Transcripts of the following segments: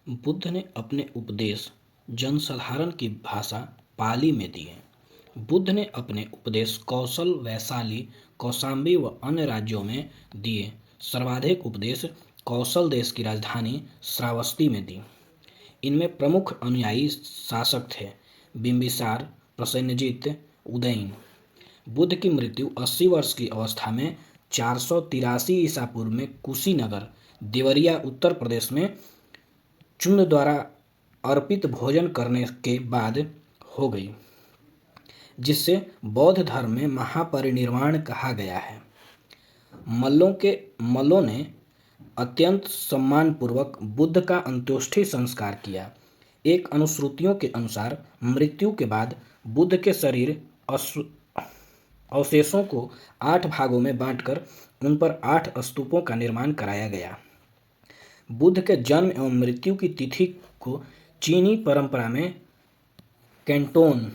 बुद्ध ने अपने उपदेश जनसाधारण की भाषा पाली में दिए। बुद्ध ने अपने उपदेश कौशल, वैशाली, कौशाम्बी व अन्य राज्यों में दिए। सर्वाधिक उपदेश कौशल देश की राजधानी श्रावस्ती में दी। इनमें प्रमुख अनुयायी शासक थे बिंबिसार, प्रसेनजीत, उदयन। बुद्ध की मृत्यु 80 वर्ष की अवस्था में 483 ईसा पूर्व में कुशीनगर, देवरिया, उत्तर प्रदेश में चुन द्वारा अर्पित भोजन करने के बाद हो गई, जिससे बौद्ध धर्म में महापरिनिर्वाण कहा गया है। मल्लों ने अत्यंत सम्मानपूर्वक बुद्ध का अंत्येष्टि संस्कार किया। एक अनुश्रुतियों के अनुसार मृत्यु के बाद बुद्ध के शरीर अवशेषों को 8 भागों में बांटकर उन पर 8 स्तूपों का निर्माण कराया गया। बुद्ध के जन्म एवं मृत्यु की तिथि को चीनी परंपरा में कैंटोन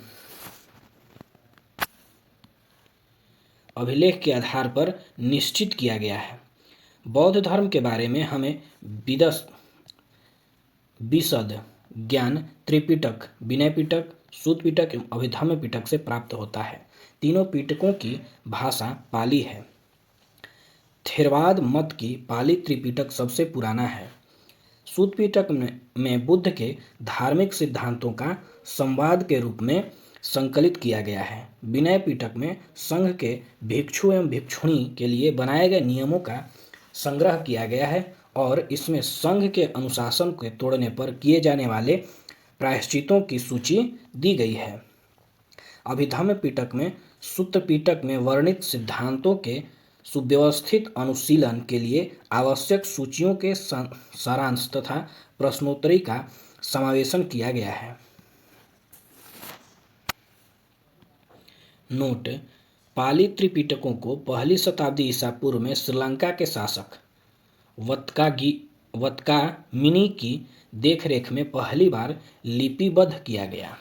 अभिलेख के आधार पर निश्चित किया गया है। बौद्ध धर्म के बारे में हमें विशद ज्ञान त्रिपिटक, विनय पिटक, सूत पिटक एवं अभिधम्म पिटक से प्राप्त होता है। तीनों पिटकों की भाषा पाली है। थेरवाद मत की पाली त्रिपिटक सबसे पुराना है। सूत पिटक में बुद्ध के धार्मिक सिद्धांतों का संवाद के रूप में संकलित किया गया है। विनय पिटक में संघ के भिक्षु एवं भिक्षुणी के लिए बनाए गए नियमों का संग्रह किया गया है और इसमें संघ के अनुशासन के तोड़ने पर किए जाने वाले प्रायश्चितों की सूची दी गई है। अभिधम्म पिटक में सूत्र पिटक में वर्णित सिद्धांतों के सुव्यवस्थित अनुशीलन के लिए आवश्यक सूचियों के सारांश तथा प्रश्नोत्तरी का समावेशन किया गया है। नोट: पाली त्रिपिटकों को पहली शताब्दी ईसा पूर्व में श्रीलंका के शासक वत्कामिनी की देखरेख में पहली बार लिपिबद्ध किया गया।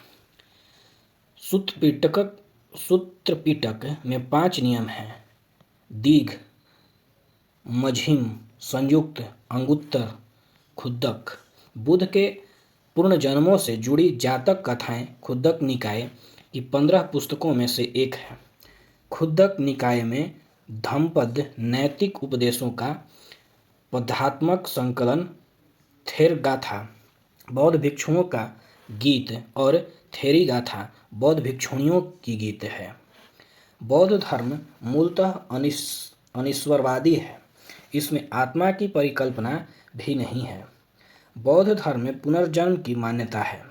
सूत्र पिटक में 5 नियम हैं: दीघ, मझिम, संयुक्त, अंगुत्तर, खुद्दक। बुद्ध के पुनर्जन्मों से जुड़ी जातक कथाएं खुद्दक निकाय की 15 पुस्तकों में से एक है। खुद्दक निकाय में धम्मपद नैतिक उपदेशों का पद्यात्मक संकलन, थेरगाथा बौद्ध भिक्षुओं का गीत और थेरीगाथा बौद्ध भिक्षुणियों की गीत है। बौद्ध धर्म मूलतः अनीश्वरवादी है। इसमें आत्मा की परिकल्पना भी नहीं है। बौद्ध धर्म में पुनर्जन्म की मान्यता है।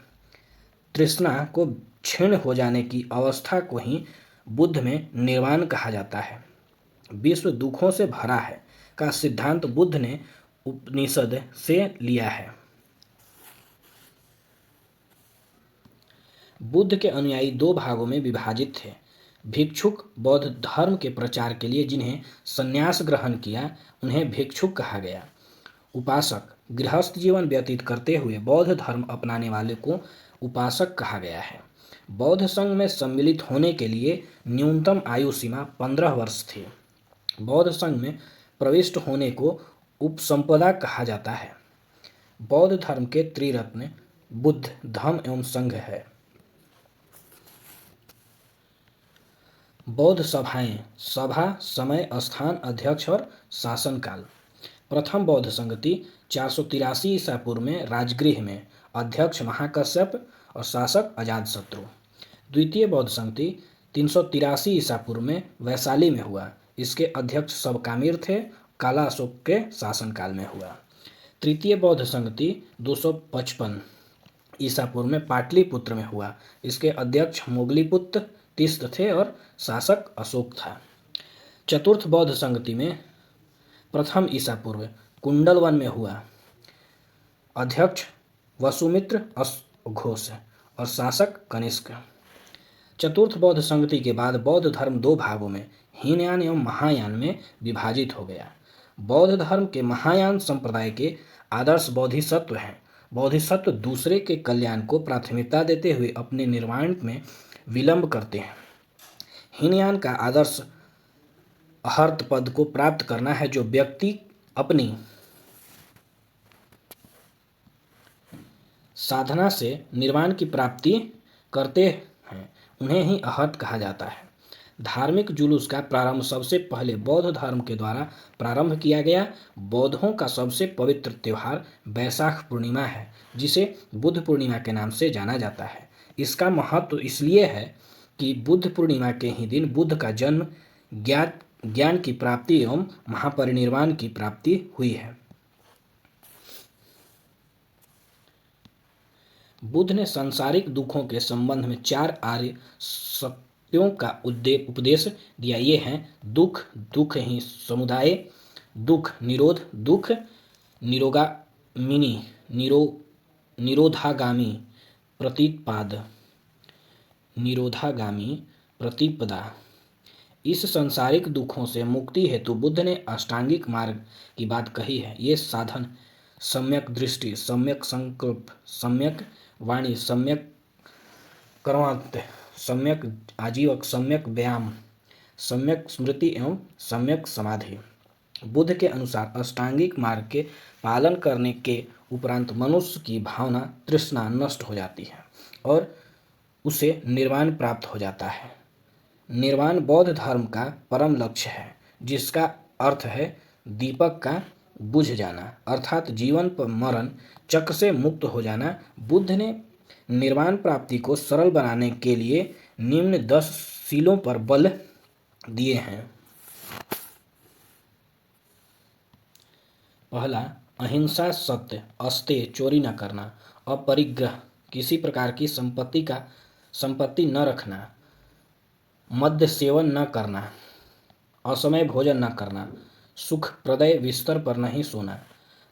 तृष्णा को क्षीण हो जाने की अवस्था को ही बुद्ध में निर्वाण कहा जाता है। विश्व दुखों से भरा है का सिद्धांत बुद्ध ने उपनिषद से लिया है। बुद्ध के अनुयायी 2 भागों में विभाजित थे। भिक्षुक बौद्ध धर्म के प्रचार के लिए जिन्हें संन्यास ग्रहण किया उन्हें भिक्षुक कहा गया। उपासक गृहस्थ जीवन व्यतीत करते हुए बौद्ध धर्म अपनाने वाले को उपासक कहा गया है। बौद्ध संघ में सम्मिलित होने के लिए न्यूनतम आयु सीमा 15 वर्ष थी। बौद्ध संघ में प्रविष्ट होने को उपसंपदा कहा जाता है। बौद्ध धर्म के त्रिरत्न बुद्ध, धम्म एवं संघ है। बौद्ध सभाएं: सभा, समय, स्थान, अध्यक्ष और शासनकाल। प्रथम बौद्ध संगति 483 ईसा पूर्व में राजगृह में, अध्यक्ष महाकश्यप और शासक अजातशत्रु। द्वितीय बौद्ध संगति 383 ईसा पूर्व में वैशाली में हुआ। इसके अध्यक्ष सबकामिर थे। काला अशोक के शासनकाल में हुआ। तृतीय बौद्ध संगति 255 ईसा पूर्व में पाटलिपुत्र में हुआ। इसके अध्यक्ष मोगलीपुत्र तीस्थ थे और शासक अशोक था। चतुर्थ बौद्ध संगति में प्रथम ईसा पूर्व कुंडलवन में हुआ। अध्यक्ष वसुमित्र घोष और शासक कनिष्क। चतुर्थ बौद्ध संगति के बाद बौद्ध धर्म 2 भागों में हीनयान एवं महायान में विभाजित हो गया। बौद्ध धर्म के महायान संप्रदाय के आदर्श बोधिसत्व हैं। बोधिसत्व दूसरे के कल्याण को प्राथमिकता देते हुए अपने निर्वाण में विलंब करते हैं। हीनयान का आदर्श अहर्त पद को प्राप्त करना है, जो व्यक्ति अपनी साधना से निर्वाण की प्राप्ति करते हैं उन्हें ही अहत कहा जाता है। धार्मिक जुलूस का प्रारंभ सबसे पहले बौद्ध धर्म के द्वारा प्रारंभ किया गया। बौद्धों का सबसे पवित्र त्योहार बैसाख पूर्णिमा है, जिसे बुद्ध पूर्णिमा के नाम से जाना जाता है। इसका महत्व इसलिए है कि बुद्ध पूर्णिमा के ही दिन बुद्ध का जन्म, ज्ञान की प्राप्ति एवं महापरिनिर्वाण की प्राप्ति हुई है। बुद्ध ने सांसारिक दुखों के संबंध में 4 आर्य सत्यों का उपदेश दिया। ये हैं दुख, दुख ही समुदाय, दुख निरोध, दुख निरोगामिनी, निरोधागामी प्रतिपाद, निरोधागामी प्रतिपदा। इस सांसारिक दुखों से मुक्ति हेतु बुद्ध ने अष्टांगिक मार्ग की बात कही है। ये साधन सम्यक दृष्टि, सम्यक संकल्प, सम्यक वाणी, सम्यक कर्मांत, सम्यक आजीवक, सम्यक व्यायाम, सम्यक स्मृति एवं सम्यक समाधि। बुद्ध के अनुसार अष्टांगिक मार्ग के पालन करने के उपरांत मनुष्य की भावना तृष्णा नष्ट हो जाती है और उसे निर्वाण प्राप्त हो जाता है। निर्वाण बौद्ध धर्म का परम लक्ष्य है, जिसका अर्थ है दीपक का बुझ जाना, अर्थात जीवन पर मरण चक्र से मुक्त हो जाना। बुद्ध ने निर्वाण प्राप्ति को सरल बनाने के लिए निम्न 10 शीलों पर बल दिए हैं। पहला, अहिंसा, सत्य, अस्तेय, चोरी न करना, अपरिग्रह, किसी प्रकार की संपत्ति न रखना, मद्य सेवन न करना, असमय भोजन न करना, सुखप्रदय बिस्तर पर नहीं सोना,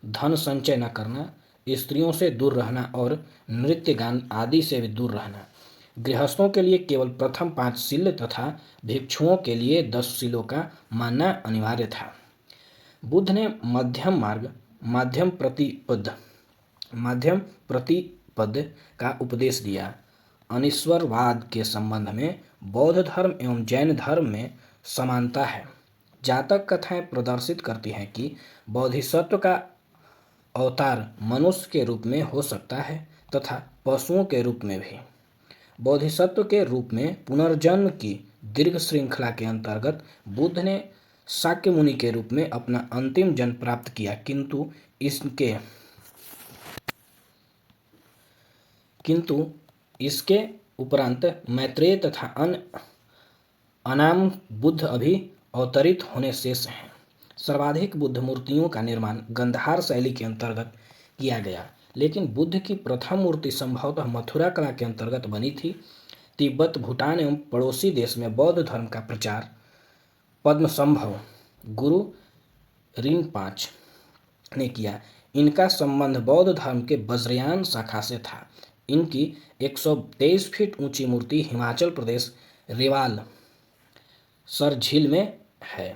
धन संचय न करना, स्त्रियों से दूर रहना और नृत्य गान आदि से भी दूर रहना। गृहस्थों के लिए केवल प्रथम 5 शील तथा भिक्षुओं के लिए 10 शीलों का मानना अनिवार्य था। बुद्ध ने मध्यम मार्ग, माध्यम प्रतिपद का उपदेश दिया। अनिश्वरवाद के संबंध में बौद्ध धर्म एवं जैन धर्म में समानता है। जातक कथाएं प्रदर्शित करती हैं कि बोधिसत्व का अवतार मनुष्य के रूप में हो सकता है तथा पशुओं के रूप में भी। बोधिसत्व के रूप में पुनर्जन्म की दीर्घ श्रृंखला के अंतर्गत बुद्ध ने शाक्य मुनि के रूप में अपना अंतिम जन्म प्राप्त किया, किंतु इसके उपरांत मैत्रेय तथा अन्य अनाम बुद्ध अभी अवतरित होने शेष हैं। सर्वाधिक बुद्ध मूर्तियों का निर्माण गंधार शैली के अंतर्गत किया गया, लेकिन बुद्ध की प्रथम मूर्ति संभवतः मथुरा कला के अंतर्गत बनी थी। तिब्बत, भूटान एवं पड़ोसी देश में बौद्ध धर्म का प्रचार पद्मसंभव गुरु रिनपाच ने किया। इनका संबंध बौद्ध धर्म के वज्रयान शाखा से था। इनकी 123 फीट ऊंची मूर्ति हिमाचल प्रदेश रेवाल सर झील में है।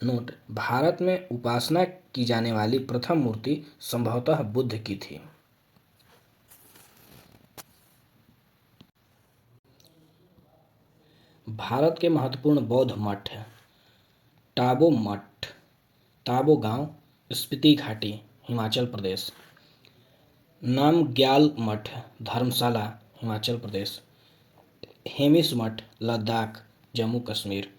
नोट: भारत में उपासना की जाने वाली प्रथम मूर्ति संभवतः बुद्ध की थी। भारत के महत्वपूर्ण बौद्ध मठ: टाबो मठ, ताबो गांव, स्पीति घाटी, हिमाचल प्रदेश। नामग्याल मठ, धर्मशाला, हिमाचल प्रदेश। हेमिस मठ, लद्दाख, जम्मू कश्मीर।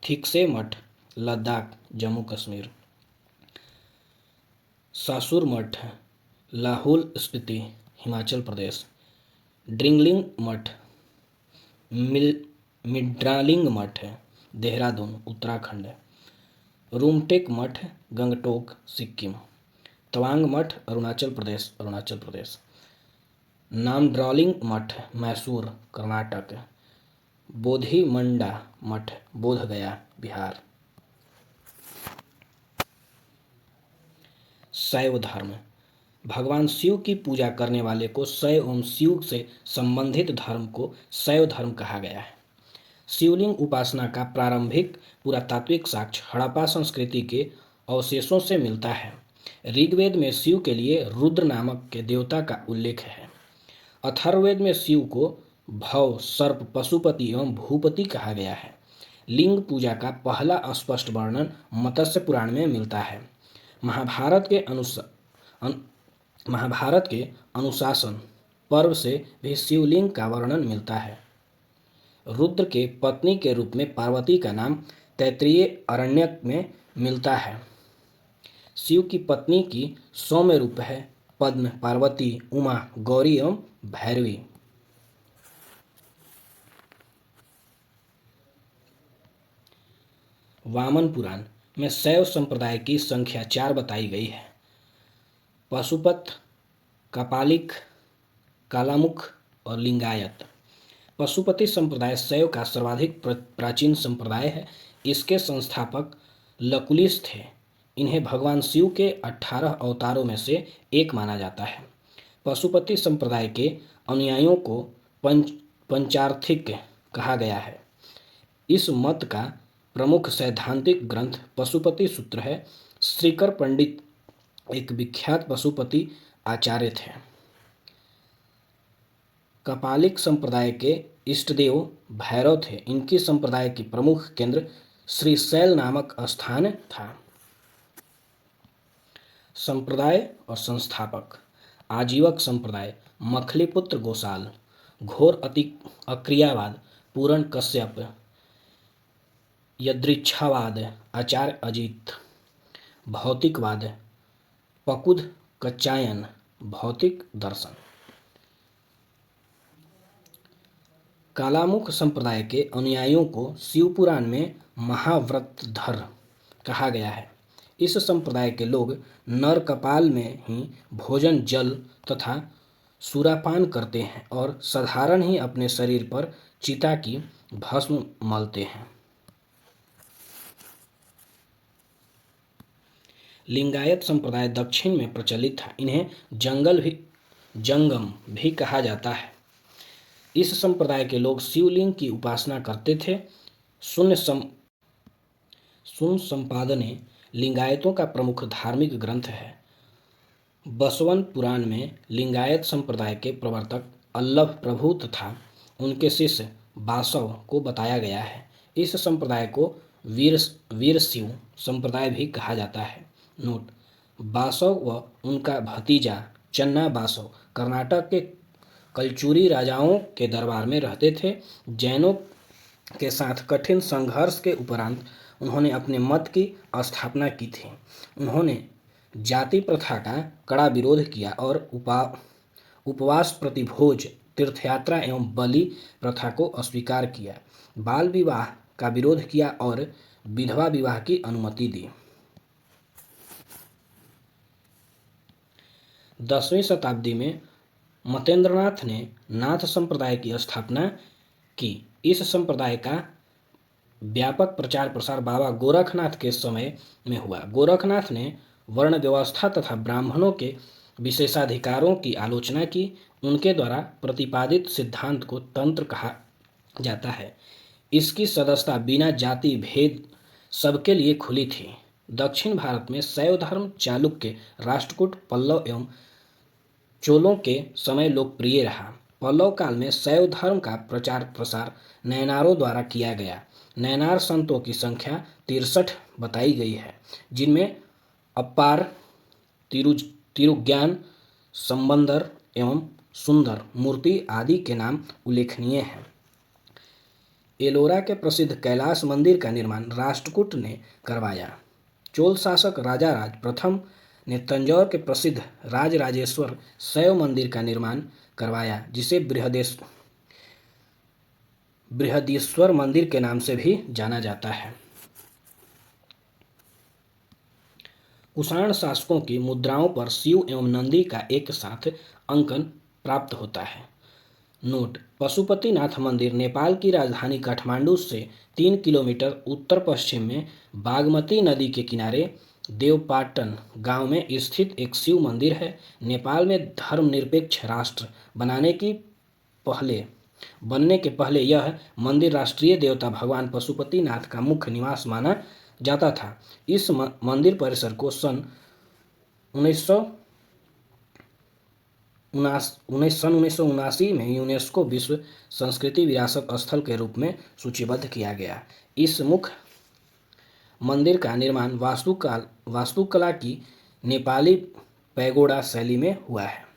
थिकसे मठ, लद्दाख, जम्मू कश्मीर। सासुर मठ, लाहौल स्पीति, हिमाचल प्रदेश। ड्रिंगलिंग मठ, मिड्रालिंग मठ, देहरादून, उत्तराखंड। रूमटेक मठ, गंगटोक, सिक्किम। तवांग मठ, अरुणाचल प्रदेश। नामड्रॉलिंग मठ, मैसूर, कर्नाटक। बोधिमंडा मठ, बोधगया, बिहार। शैव धर्म: भगवान शिव की पूजा करने वाले को शैव एवं शिव से संबंधित धर्म को शैव धर्म कहा गया है। शिवलिंग उपासना का प्रारंभिक पुरातात्विक साक्ष्य हड़प्पा संस्कृति के अवशेषों से मिलता है। ऋग्वेद में शिव के लिए रुद्र नामक के देवता का उल्लेख है। अथर्ववेद में शिव को भव, सर्प, पशुपति एवं भूपति कहा गया है। लिंग पूजा का पहला स्पष्ट वर्णन मत्स्य पुराण में मिलता है। महाभारत के महाभारत के अनुशासन पर्व से भी शिवलिंग का वर्णन मिलता है। रुद्र के पत्नी के रूप में पार्वती का नाम तैत्तिरीय अरण्यक में मिलता है। शिव की पत्नी की सौम्य रूप है पद्म, पार्वती, उमा, गौरी एवं भैरवी। वामन पुराण में शैव संप्रदाय की संख्या 4 बताई गई है। पशुपत, कपालिक, कालामुख और लिंगायत। पशुपति संप्रदाय शैव का सर्वाधिक प्राचीन संप्रदाय है। इसके संस्थापक लकुलिश थे। इन्हें भगवान शिव के 18 अवतारों में से एक माना जाता है। पशुपति संप्रदाय के अनुयायियों को पंचार्थिक कहा गया है। इस मत का प्रमुख सैद्धांतिक ग्रंथ पशुपति सूत्र है। श्रीकर पंडित एक विख्यात पशुपति आचार्य थे। कपालिक संप्रदाय के इष्टदेव भैरव थे। इनकी संप्रदाय की प्रमुख केंद्र श्रीशैल नामक स्थान था। संप्रदाय और संस्थापक। आजीवक संप्रदाय मखलीपुत्र गोसाल, घोर अक्रियावाद पूरण कश्यप, यदृच्छावाद आचार्य अजित, भौतिकवाद पकुद कच्चायन, भौतिक दर्शन। कालामुख संप्रदाय के अनुयायियों को शिवपुराण में महाव्रतधर कहा गया है। इस संप्रदाय के लोग नर कपाल में ही भोजन, जल तथा सुरापान करते हैं और साधारण ही अपने शरीर पर चिता की भस्म मलते हैं। लिंगायत संप्रदाय दक्षिण में प्रचलित था। इन्हें जंगम भी कहा जाता है। इस संप्रदाय के लोग शिवलिंग की उपासना करते थे। शून्य संपादने लिंगायतों का प्रमुख धार्मिक ग्रंथ है। बसवन पुराण में लिंगायत संप्रदाय के प्रवर्तक अल्लभ प्रभु तथा उनके शिष्य बासव को बताया गया है। इस संप्रदाय को वीरशिव संप्रदाय भी कहा जाता है। नोट: बासव व उनका भतीजा चन्ना बासव कर्नाटक के कलचुरी राजाओं के दरबार में रहते थे। जैनों के साथ कठिन संघर्ष के उपरांत उन्होंने अपने मत की स्थापना की थी। उन्होंने जाति प्रथा का कड़ा विरोध किया और उपवास, प्रतिभोज, तीर्थयात्रा एवं बलि प्रथा को अस्वीकार किया। बाल विवाह का विरोध किया और विधवा विवाह की अनुमति दी। 10वीं शताब्दी में मतेंद्रनाथ ने नाथ संप्रदाय की स्थापना की। इस संप्रदाय का व्यापक प्रचार प्रसार बाबा गोरखनाथ के समय में हुआ। गोरखनाथ ने वर्ण व्यवस्था तथा ब्राह्मणों के विशेषाधिकारों की आलोचना की। उनके द्वारा प्रतिपादित सिद्धांत को तंत्र कहा जाता है। इसकी सदस्यता बिना जाति भेद सबके लिए खुली थी। दक्षिण भारत में शैव धर्म चालुक्य, राष्ट्रकूट, पल्लव एवं चोलों के समय लोकप्रिय रहा। पल्लव काल में शैव धर्म का प्रचार प्रसार नयनारों द्वारा किया गया। नयनार संतों की संख्या 63 बताई गई है, जिनमें अप्पार, तिरुज्ञान, संबंदर एवं सुंदर मूर्ति आदि के नाम उल्लेखनीय हैं। एलोरा के प्रसिद्ध कैलाश मंदिर का निर्माण राष्ट्रकूट ने करवाया। चोल शासक राजाराज प्रथम ने तंजौर के प्रसिद्ध राजराजेश्वर शैव मंदिर का निर्माण करवाया, जिसे बृहदीश्वर मंदिर के नाम से भी जाना जाता है। कुषाण शासकों की मुद्राओं पर शिव एवं नंदी का एक साथ अंकन प्राप्त होता है। नोट: पशुपतिनाथ मंदिर नेपाल की राजधानी काठमांडू से 3 किलोमीटर उत्तर पश्चिम में बागमती नदी के किनारे देवपाटन गांव में स्थित एक शिव मंदिर है। नेपाल में धर्मनिरपेक्ष राष्ट्र बनने के पहले यह मंदिर राष्ट्रीय देवता भगवान पशुपतिनाथ का मुख्य निवास माना जाता था। इस मंदिर परिसर को सन 1979 में यूनेस्को विश्व संस्कृति विरासत स्थल के रूप में सूचीबद्ध किया गया। इस मुख्य मंदिर का निर्माण वास्तुकला की नेपाली पैगोडा शैली में हुआ है।